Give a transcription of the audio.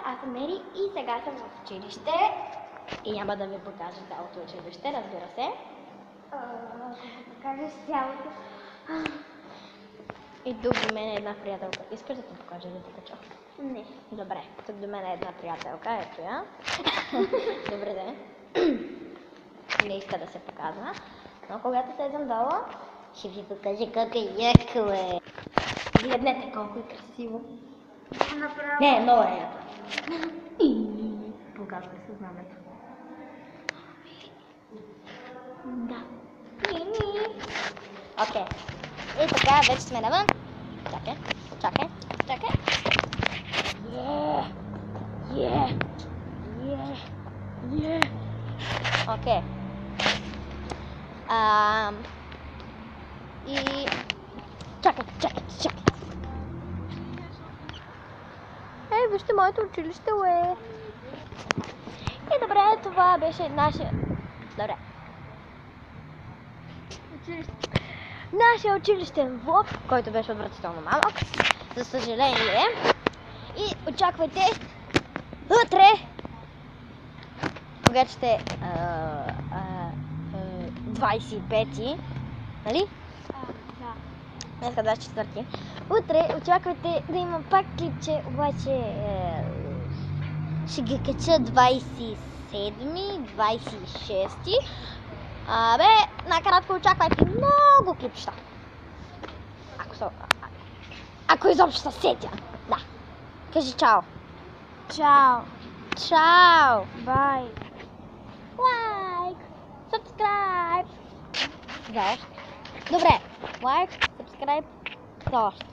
аз съм Мери и сега съм в училище. И няма да ви покажа цялото училище, разбира се. Покажеш цялото. И тук до мен е една приятелка. Искаш да те покажа да те кача? Не. Добре, тук до мен е една приятелка, ето я. Добре де. Не иска да се показва. Но когато слезам долу, ще ви покажа как е яко е. Гледнете колко е красиво. Не, много е яко. Показва се знамето. Да. Окей. И така, вече сме навън. Чакай. Окей. И... Чакай. Вижте моето училище, И добре, това беше нашия... Добре. Нашия училищен влог, който беше отвратително малък, за съжаление. И очаквайте утре, когато ще 25-ти, нали? Да. Днеска 24-ти. Утре очаквайте да има пак клипче, обаче ще ги кача 27-ми, 26-ти. Накратко очаквайте много клипчета. Ако изобщо се сетя. Да. Кажи чао. Чао. Бай. Лайк. Subscribe. За още. Добре. Лайк, subscribe. За още.